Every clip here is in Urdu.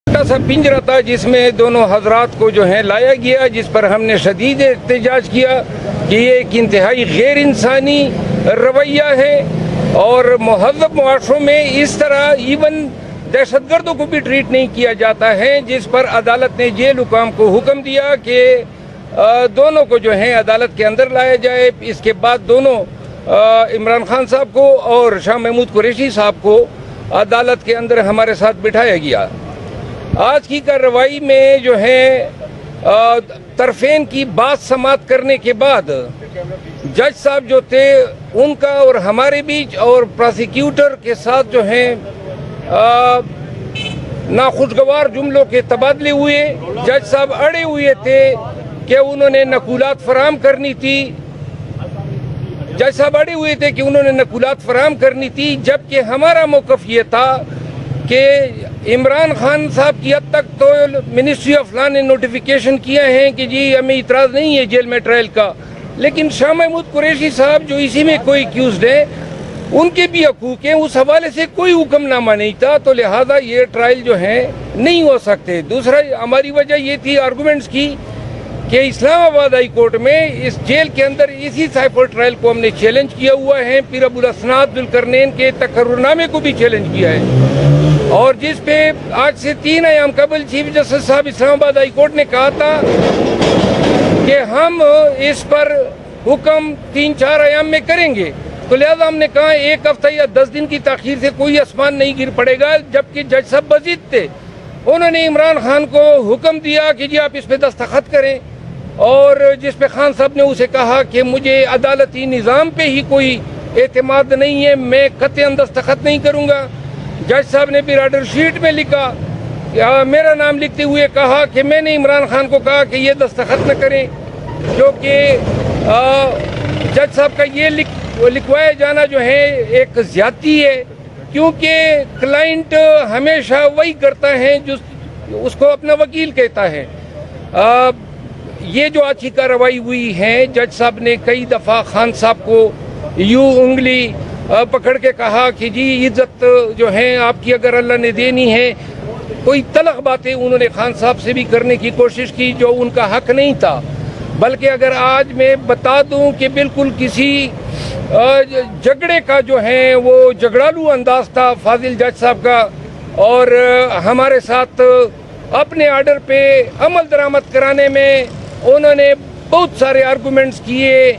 چھوٹا سا پنجرا تھا جس میں دونوں حضرات کو جو ہے لایا گیا، جس پر ہم نے شدید احتجاج کیا کہ یہ ایک انتہائی غیر انسانی رویہ ہے، اور مہذب معاشروں میں اس طرح ایون دہشت گردوں کو بھی ٹریٹ نہیں کیا جاتا ہے، جس پر عدالت نے جیل حکام کو حکم دیا کہ دونوں کو جو ہے عدالت کے اندر لایا جائے۔ اس کے بعد دونوں عمران خان صاحب کو اور شاہ محمود قریشی صاحب کو عدالت کے اندر ہمارے ساتھ بٹھایا گیا۔ آج کی کارروائی میں جو ہے طرفین کی بات سماعت کرنے کے بعد جج صاحب جو تھے ان کا اور ہمارے بیچ اور پراسیکیوٹر کے ساتھ جو ہیں ناخوشگوار جملوں کے تبادلے ہوئے۔ جج صاحب اڑے ہوئے تھے کہ انہوں نے نقولات فراہم کرنی تھی، جبکہ ہمارا موقف یہ تھا کہ عمران خان صاحب کی حد تک تو منسٹری آف لا نے نوٹیفیکیشن کیا ہے کہ جی ہمیں اعتراض نہیں ہے جیل میں ٹرائل کا، لیکن شاہ محمود قریشی صاحب جو اسی میں کوئی ایکیوزڈ ہیں ان کے بھی حقوق ہیں، اس حوالے سے کوئی حکم نامہ نہیں تھا، تو لہذا یہ ٹرائل جو ہے نہیں ہو سکتے۔ دوسرا ہماری وجہ یہ تھی آرگومنٹس کی کہ اسلام آباد ہائی کورٹ میں اس جیل کے اندر اسی سائفر ٹرائل کو ہم نے چیلنج کیا ہوا ہے، پیر ابو الاسناد ذوالقرنین کے تقرر نامے کو بھی چیلنج کیا ہے، اور جس پہ آج سے 3 ایام قبل چیف جسٹس صاحب اسلام آباد ہائی کورٹ نے کہا تھا کہ ہم اس پر حکم 3-4 ایام میں کریں گے، تو لہذا ہم نے کہا 1 ہفتہ یا 10 دن کی تاخیر سے کوئی آسمان نہیں گر پڑے گا، جبکہ جج صاحب بضد تھے۔ انہوں نے عمران خان کو حکم دیا کہ جی آپ اس پہ دستخط کریں، اور جس پہ خان صاحب نے اسے کہا کہ مجھے عدالتی نظام پہ ہی کوئی اعتماد نہیں ہے، میں قطعاً دستخط نہیں کروں گا۔ جج صاحب نے بھی آرڈر شیٹ میں لکھا، میرا نام لکھتے ہوئے کہا کہ میں نے عمران خان کو کہا کہ یہ دستخط نہ کریں، جو کہ جج صاحب کا یہ لکھوایا جانا جو ہے ایک زیادتی ہے، کیونکہ کلائنٹ ہمیشہ وہی کرتا ہے جو اس کو اپنا وکیل کہتا ہے۔ یہ جو آج کی کارروائی ہوئی ہے، جج صاحب نے کئی دفعہ خان صاحب کو یوں انگلی پکڑ کے کہا کہ جی عزت جو ہے آپ کی اگر اللہ نے دینی ہے، کوئی تلخ باتیں انہوں نے خان صاحب سے بھی کرنے کی کوشش کی جو ان کا حق نہیں تھا، بلکہ اگر آج میں بتا دوں کہ بالکل کسی جھگڑے کا جو ہے وہ جھگڑالو انداز تھا فاضل جج صاحب کا، اور ہمارے ساتھ اپنے آرڈر پہ عمل درآمد کرانے میں انہوں نے بہت سارے آرگومنٹس کیے،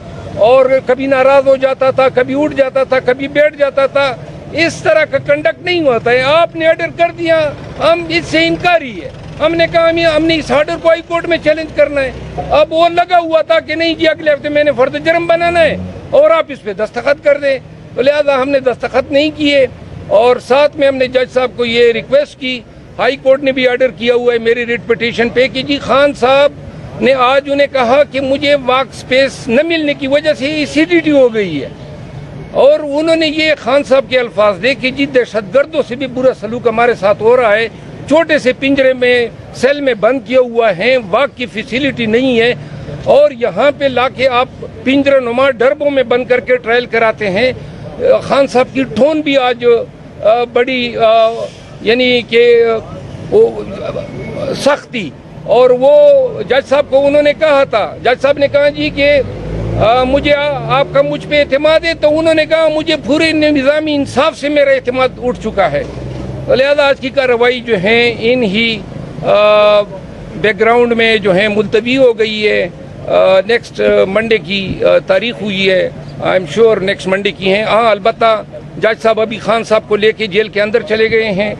اور کبھی ناراض ہو جاتا تھا، کبھی اٹھ جاتا تھا، کبھی بیٹھ جاتا تھا۔ اس طرح کا کنڈکٹ نہیں ہوتا ہے، آپ نے آرڈر کر دیا، ہم اس سے انکاری ہے، ہم نے کہا ہم نے اس آرڈر کو ہائی کورٹ میں چیلنج کرنا ہے۔ اب وہ لگا ہوا تھا کہ نہیں جی اگلے ہفتے میں نے فرد جرم بنانا ہے اور آپ اس پہ دستخط کر دیں، تو لہذا ہم نے دستخط نہیں کیے، اور ساتھ میں ہم نے جج صاحب کو یہ ریکویسٹ کی، ہائی کورٹ نے بھی آرڈر کیا ہوا ہے میری ریٹ پٹیشن پہ کہ جی خان صاحب نے آج انہیں کہا کہ مجھے واک سپیس نہ ملنے کی وجہ سے ایسیڈیٹی ہو گئی ہے، اور انہوں نے یہ خان صاحب کے الفاظ دے کہ جی دہشت گردوں سے بھی برا سلوک ہمارے ساتھ ہو رہا ہے، چھوٹے سے پنجرے میں سیل میں بند کیا ہوا ہے، واک کی فیسیلیٹی نہیں ہے، اور یہاں پہ لا کے آپ پنجرہ نما ڈربوں میں بند کر کے ٹرائل کراتے ہیں۔ خان صاحب کی ٹون بھی آج بڑی یعنی کہ سختی، اور وہ جج صاحب کو انہوں نے کہا تھا، جج صاحب نے کہا جی کہ مجھے آپ کا مجھ پہ اعتماد ہے، تو انہوں نے کہا مجھے پورے نظامی انصاف سے میرا اعتماد اٹھ چکا ہے، تو لہذا آج کی کارروائی جو ہے ان ہی بیک گراؤنڈ میں جو ہے ملتوی ہو گئی ہے۔ نیکسٹ منڈے کی تاریخ ہوئی ہے، I am sure next Monday کی ہیں۔ ہاں البتہ جج صاحب ابھی خان صاحب کو لے کے جیل کے اندر چلے گئے ہیں،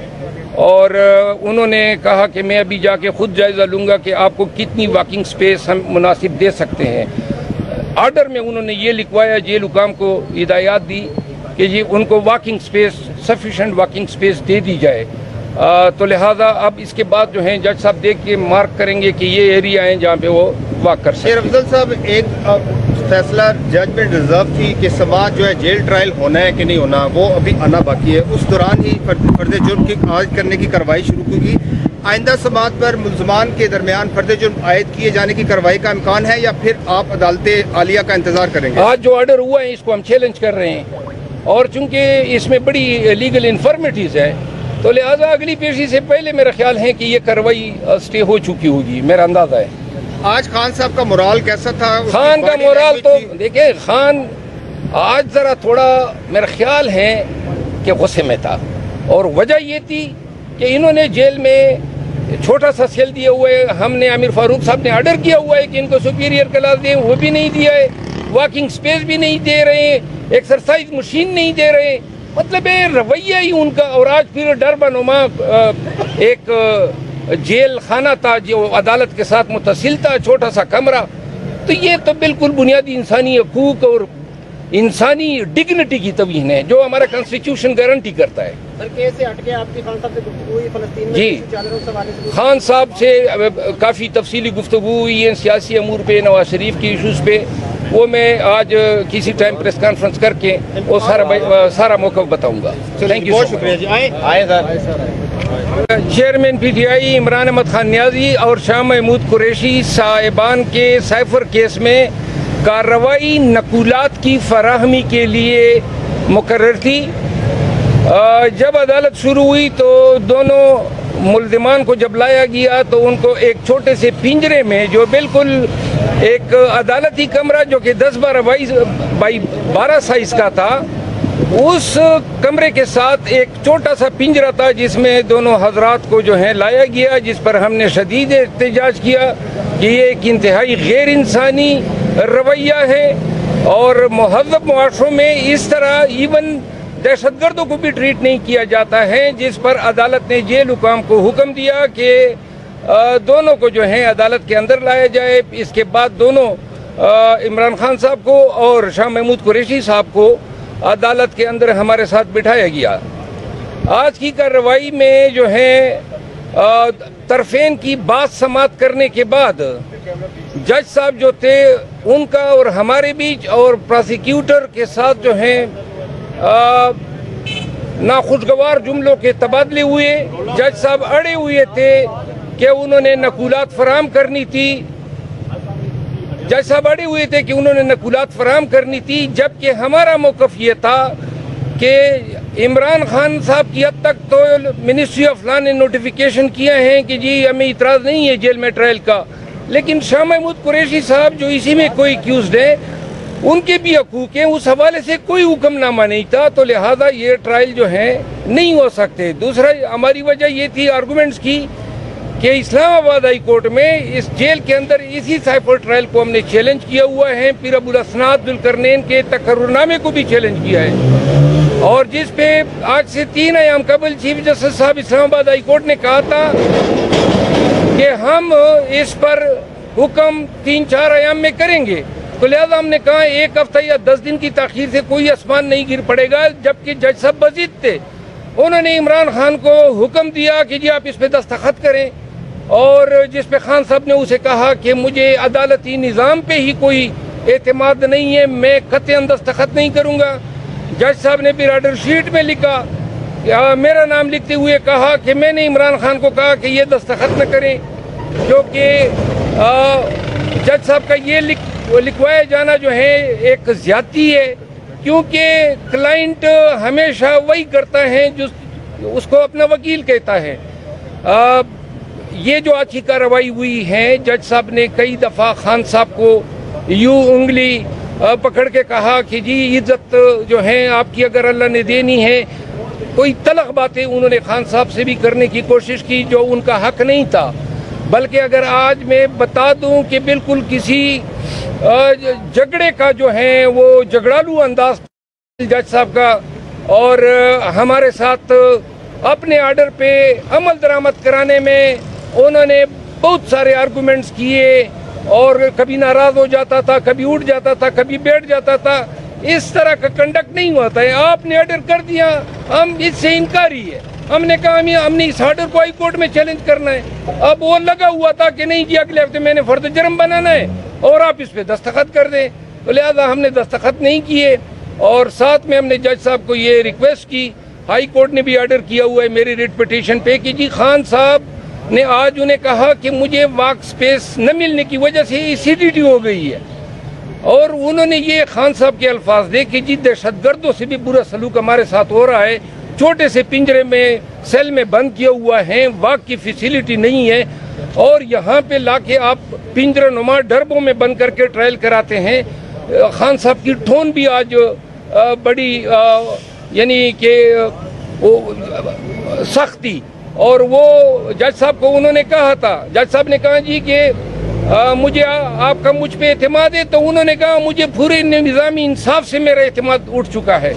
اور انہوں نے کہا کہ میں ابھی جا کے خود جائزہ لوں گا کہ آپ کو کتنی واکنگ سپیس ہم مناسب دے سکتے ہیں۔ آرڈر میں انہوں نے یہ لکھوایا، جیل حکام کو ہدایات دی کہ جی ان کو walking space sufficient walking space دے دی جائے، تو لہٰذا اب اس کے بعد جو ہیں جج صاحب دیکھ کے مارک کریں گے کہ یہ ایریا ہیں جہاں پہ وہ واک کر سکتے ہیں۔ شیر افضل صاحب، ایک فیصلہ ججمنٹ ریزرو تھی کہ سماعت جو ہے جیل ٹرائل ہونا ہے کہ نہیں ہونا، وہ ابھی آنا باقی ہے، اس دوران ہی فرد جرم کی آج کرنے کی کارروائی شروع ہوگی۔ آئندہ سماعت پر ملزمان کے درمیان فرد جرم عائد کیے جانے کی کارروائی کا امکان ہے، یا پھر آپ عدالت عالیہ کا انتظار کریں گے؟ آج جو آرڈر ہوا ہے اس کو ہم چیلنج کر رہے ہیں، اور چونکہ اس میں بڑی لیگل انفارمیٹیز ہے، تو لہٰذا اگلی پیشی سے پہلے میرا خیال ہے کہ یہ کارروائی اسٹے ہو چکی ہوگی، میرا اندازہ ہے۔ آج خان صاحب کا مورال کیسا تھا؟ خان کا مورال تو دیکھیں، خان آج ذرا تھوڑا میرا خیال ہے کہ غصے میں تھا، اور وجہ یہ تھی کہ انہوں نے جیل میں چھوٹا سا سیل دیا ہوا ہے، ہم نے عامر فاروق صاحب نے آرڈر کیا ہوا ہے کہ ان کو سپیریئر کلاس دیں، وہ بھی نہیں دیا ہے، واکنگ سپیس بھی نہیں دے رہے ہیں، ایکسرسائز مشین نہیں دے رہے ہیں، مطلب رویہ ہی ان کا۔ اور آج پھر ڈر بنما ایک جیل خانہ تھا جو عدالت کے ساتھ متصل تھا، چھوٹا سا کمرہ، تو یہ تو بالکل بنیادی انسانی حقوق اور انسانی ڈگنیٹی کی توہین ہے جو ہمارا کانسٹیٹیوشن گارنٹی کرتا ہے۔ سر کیس سے ہٹ کے آپ کی خان صاحب سے گفتگو ہوئی فلسطین میں جی، چل رہے اس حوالے سے؟ خان صاحب سے کافی تفصیلی گفتگو ہوئی ہے سیاسی امور پہ، نواز شریف کی ایشوز پہ، وہ میں آج کسی ٹائم پریس کانفرنس کر کے وہ سارا موقف بتاؤں گا۔ تھینک یو، بہت شکریہ جی۔ آئے sir. Chairman P T I Imran Ahmed Khan Niazi اور شاہ محمود قریشی صاحبان کے سائفر کیس میں کارروائی نقولات کی فراہمی کے لیے مقرر تھی۔ جب عدالت شروع ہوئی تو دونوں ملزمان کو جب لایا گیا تو ان کو ایک چھوٹے سے پنجرے میں، جو بالکل ایک عدالتی کمرہ جو کہ 10x12 سائز کا تھا، اس کمرے کے ساتھ ایک چھوٹا سا پنجرہ تھا جس میں دونوں حضرات کو جو ہے لایا گیا، جس پر ہم نے شدید احتجاج کیا کہ یہ ایک انتہائی غیر انسانی رویہ ہے، اور مہذب معاشروں میں اس طرح ایون دہشت گردوں کو بھی ٹریٹ نہیں کیا جاتا ہے، جس پر عدالت نے جیل حکام کو حکم دیا کہ دونوں کو جو ہے عدالت کے اندر لایا جائے۔ اس کے بعد دونوں عمران خان صاحب کو اور شاہ محمود قریشی صاحب کو عدالت کے اندر ہمارے ساتھ بٹھایا گیا۔ آج کی کارروائی میں جو ہے طرفین کی بات سماعت کرنے کے بعد جج صاحب جو تھے ان کا اور ہمارے بیچ اور پراسیکیوٹر کے ساتھ جو ہیں ناخوشگوار جملوں کے تبادلے ہوئے۔ جج صاحب اڑے ہوئے تھے کہ انہوں نے نقولات فراہم کرنی تھی، جبکہ ہمارا موقف یہ تھا کہ عمران خان صاحب کی حد تک تو منسٹری آف لا نے نوٹیفیکیشن کیا ہے کہ جی ہمیں اعتراض نہیں ہے جیل میں ٹرائل کا، لیکن شاہ محمود قریشی صاحب جو اسی میں کوئی ایکیوزڈ ہیں ان کے بھی حقوق ہیں، اس حوالے سے کوئی حکم نامہ نہیں تھا، تو لہٰذا یہ ٹرائل جو ہے نہیں ہو سکتے۔ دوسرا ہماری وجہ یہ تھی آرگومنٹس کی کہ اسلام آباد ہائی کورٹ میں اس جیل کے اندر اسی سائفر ٹرائل کو ہم نے چیلنج کیا ہوا ہے، پھر ابو الاسناد ذوالقرنین کے تقرر نامے کو بھی چیلنج کیا ہے، اور جس پہ آج سے 3 ایام قبل چیف جسٹس صاحب اسلام آباد ہائی کورٹ نے کہا تھا کہ ہم اس پر حکم 3-4 ایام میں کریں گے، تو لہذا ہم نے کہا 1 ہفتہ یا 10 دن کی تاخیر سے کوئی آسمان نہیں گر پڑے گا، جبکہ جج صاحب بضد تھے۔ انہوں نے عمران خان کو حکم دیا کہ جی آپ اس پہ دستخط کریں، اور جس پہ خان صاحب نے اسے کہا کہ مجھے عدالتی نظام پہ ہی کوئی اعتماد نہیں ہے، میں قطعاً دستخط نہیں کروں گا۔ جج صاحب نے پھر آرڈر شیٹ میں لکھا، میرا نام لکھتے ہوئے کہا کہ میں نے عمران خان کو کہا کہ یہ دستخط نہ کریں، جو کہ جج صاحب کا یہ لکھوایا جانا جو ہے ایک زیادتی ہے، کیونکہ کلائنٹ ہمیشہ وہی کرتا ہے جو اس کو اپنا وکیل کہتا ہے۔ یہ جو آج کی کارروائی ہوئی ہے، جج صاحب نے کئی دفعہ خان صاحب کو یوں انگلی پکڑ کے کہا کہ جی عزت جو ہے آپ کی اگر اللہ نے دینی ہے، کوئی تلخ باتیں انہوں نے خان صاحب سے بھی کرنے کی کوشش کی جو ان کا حق نہیں تھا، بلکہ اگر آج میں بتا دوں کہ بالکل کسی جھگڑے کا جو ہے وہ جھگڑالو انداز جج صاحب کا، اور ہمارے ساتھ اپنے آرڈر پہ عمل درآمد کرانے میں انہوں نے بہت سارے آرگومنٹس کیے، اور کبھی ناراض ہو جاتا تھا، کبھی اٹھ جاتا تھا، کبھی بیٹھ جاتا تھا۔ اس طرح کا کنڈکٹ نہیں ہوتا ہے، آپ نے آرڈر کر دیا، ہم اس سے انکاری ہے، ہم نے کہا ہم نے اس آرڈر کو ہائی کورٹ میں چیلنج کرنا ہے۔ اب وہ لگا ہوا تھا کہ نہیں جی اگلے ہفتے میں نے فرد جرم بنانا ہے اور آپ اس پہ دستخط کر دیں، تو لہذا ہم نے دستخط نہیں کیے، اور ساتھ میں ہم نے جج صاحب کو یہ ریکویسٹ کی، ہائی کورٹ نے بھی آرڈر کیا ہوا ہے میری ریٹ پٹیشن پہ کہ جی خان صاحب نے آج انہیں کہا کہ مجھے واک سپیس نہ ملنے کی وجہ سے ایسیڈیٹی ہو گئی ہے، اور انہوں نے یہ خان صاحب کے الفاظ دے کہ جی دہشت گردوں سے بھی برا سلوک ہمارے ساتھ ہو رہا ہے، چھوٹے سے پنجرے میں سیل میں بند کیا ہوا ہے، واک کی فیسیلیٹی نہیں ہے، اور یہاں پہ لا کے آپ پنجرہ نما ڈربوں میں بند کر کے ٹرائل کراتے ہیں۔ خان صاحب کی ٹون بھی آج بڑی یعنی کہ سختی، اور وہ جج صاحب کو انہوں نے کہا تھا، جج صاحب نے کہا جی کہ مجھے آپ کا مجھ پہ اعتماد ہے، تو انہوں نے کہا مجھے پورے نظامی انصاف سے میرا اعتماد اٹھ چکا ہے۔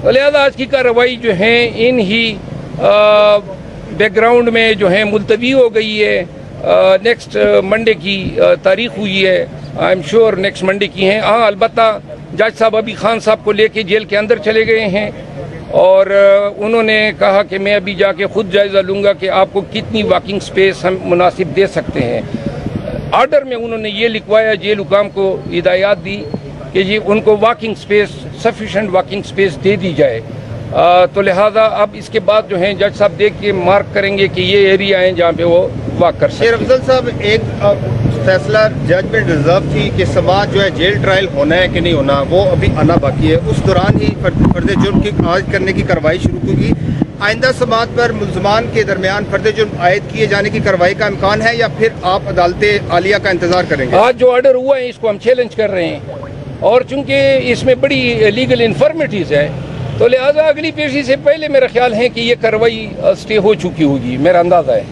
لہذا آج کی کارروائی جو ہے ان ہی بیک گراؤنڈ میں جو ہے ملتوی ہو گئی ہے۔ نیکسٹ منڈے کی تاریخ ہوئی ہے، I am sure next Monday کی ہیں۔ ہاں البتہ جج صاحب ابھی خان صاحب کو لے کے جیل کے اندر چلے گئے ہیں، اور انہوں نے کہا کہ میں ابھی جا کے خود جائزہ لوں گا کہ آپ کو کتنی واکنگ سپیس ہم مناسب دے سکتے ہیں۔ آرڈر میں انہوں نے یہ لکھوایا، جیل حکام کو ہدایات دی کہ جی ان کو walking space, sufficient walking space دے دی جائے۔ تو لہذا اب اس کے بعد جو ہیں جج صاحب دیکھ کے مارک کریں گے کہ یہ ایریا ہیں جہاں پہ وہ واک کر سکتے ہیں۔ شیر افضل صاحب، ایک فیصلہ ججمنٹ ریزرو تھی کہ سماعت جو ہے جیل ٹرائل ہونا ہے کہ نہیں ہونا، وہ ابھی آنا باقی ہے۔ اس دوران ہی فرد جرم کی عائد کرنے کی کارروائی شروع ہوگی۔ آئندہ سماعت پر ملزمان کے درمیان فرد جرم عائد کیے جانے کی کارروائی کا امکان ہے، یا پھر آپ عدالت عالیہ کا انتظار کریں گے؟ آج جو آرڈر ہوا ہے اس کو ہم چیلنج کر رہے ہیں، اور چونکہ اس میں بڑی لیگل انفارمیٹیز ہے، تو لہٰذا اگلی پیشی سے پہلے میرا خیال ہے کہ یہ کارروائی اسٹے ہو چکی ہوگی، میرا اندازہ ہے۔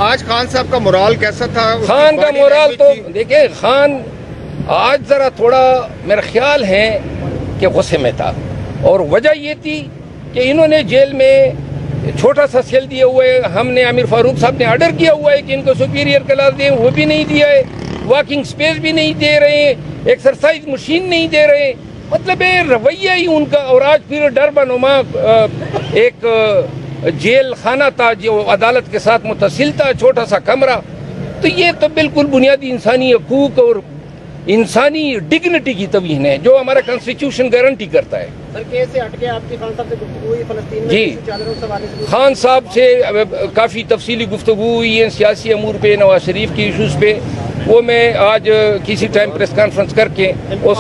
آج خان صاحب کا مورال کیسا تھا؟ خان کا مورال تو دیکھیں، خان آج ذرا تھوڑا میرا خیال ہے کہ غصے میں تھا، اور وجہ یہ تھی کہ انہوں نے جیل میں چھوٹا سا سیل دیا ہوا ہے۔ ہم نے عامر فاروق صاحب نے آرڈر کیا ہوا ہے کہ ان کو سپیریئر کلاس دیں، وہ بھی نہیں دیا ہے، واکنگ سپیس بھی نہیں دے رہے ہیں، ایکسرسائز مشین نہیں دے رہے ہیں، مطلب رویہ ہی ان کا۔ اور آج پھر ڈربہ نما ایک جیل خانہ تھا جو عدالت کے ساتھ متصل تھا، چھوٹا سا کمرہ، تو یہ تو بالکل بنیادی انسانی حقوق اور انسانی ڈگنیٹی کی توہین ہے جو ہمارا کانسٹیٹیوشن گارنٹی کرتا ہے۔ سر کیس سے ہٹ کے آپ کی خان صاحب سے گفتگو ہوئی فلسطین میں جی، چادروں کے حوالے سے؟ خان صاحب سے کافی تفصیلی گفتگو ہوئی ہے سیاسی امور پہ، نواز شریف کی ایشوز پہ، وہ میں آج کسی ٹائم پریس کانفرنس کر کے وہ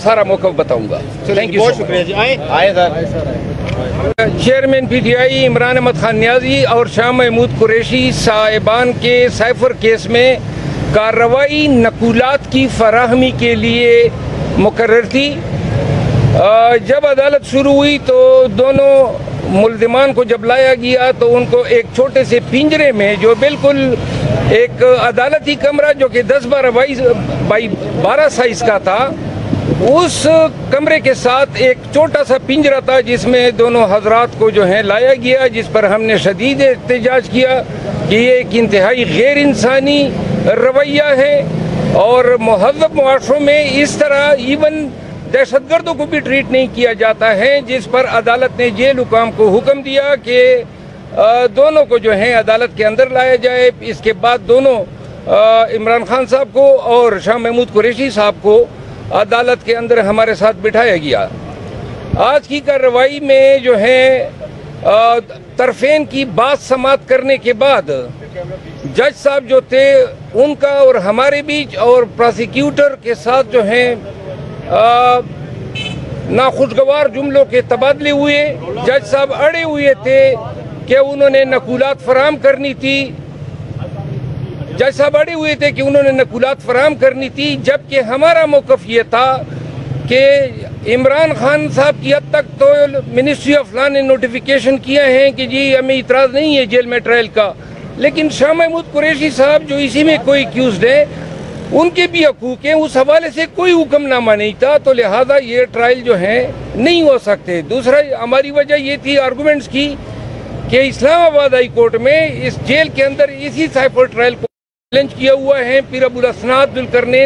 سارا موقف بتاؤں گا۔ تھینک یو، بہت شکریہ جی۔ آئے chairman P T I Imran Ahmed Khan Niazi اور شاہ محمود قریشی صاحبان کے سائفر کیس میں کارروائی نقولات کی فراہمی کے لیے مقرر تھی۔ جب عدالت شروع ہوئی تو دونوں ملزمان کو جب لایا گیا تو ان کو ایک چھوٹے سے پنجرے میں، جو بالکل ایک عدالتی کمرہ جو کہ 10x12 سائز کا تھا، اس کمرے کے ساتھ ایک چھوٹا سا پنجرہ تھا جس میں دونوں حضرات کو جو ہے لایا گیا، جس پر ہم نے شدید احتجاج کیا کہ یہ ایک انتہائی غیر انسانی رویہ ہے، اور مہذب معاشروں میں اس طرح ایون دہشت گردوں کو بھی ٹریٹ نہیں کیا جاتا ہے، جس پر عدالت نے جیل حکام کو حکم دیا کہ دونوں کو جو ہے عدالت کے اندر لایا جائے۔ اس کے بعد دونوں عمران خان صاحب کو اور شاہ محمود قریشی صاحب کو عدالت کے اندر ہمارے ساتھ بٹھایا گیا۔ آج کی کارروائی میں جو ہے طرفین کی بات سماعت کرنے کے بعد جج صاحب جو تھے ان کا اور ہمارے بیچ اور پراسیکیوٹر کے ساتھ جو ہیں ناخوشگوار جملوں کے تبادلے ہوئے۔ جج صاحب اڑے ہوئے تھے کہ انہوں نے نقولات فراہم کرنی تھی، جبکہ ہمارا موقف یہ تھا کہ عمران خان صاحب کی حد تک تو منسٹری آف لا نے نوٹیفیکیشن کیا ہے کہ جی ہمیں اعتراض نہیں ہے جیل میں ٹرائل کا، لیکن شاہ محمود قریشی صاحب جو اسی میں کوئی ایکیوزڈ ہیں ان کے بھی حقوق ہیں، اس حوالے سے کوئی حکم نامہ نہیں تھا، تو لہذا یہ ٹرائل جو ہے نہیں ہو سکتے۔ دوسرا ہماری وجہ یہ تھی آرگومنٹس کی کہ اسلام آباد ہائی کورٹ میں اس جیل کے اندر اسی سائفر ٹرائل کو چیلنج کیا ہوا ہے۔ پیر ابو الاسناد ذوالقرنین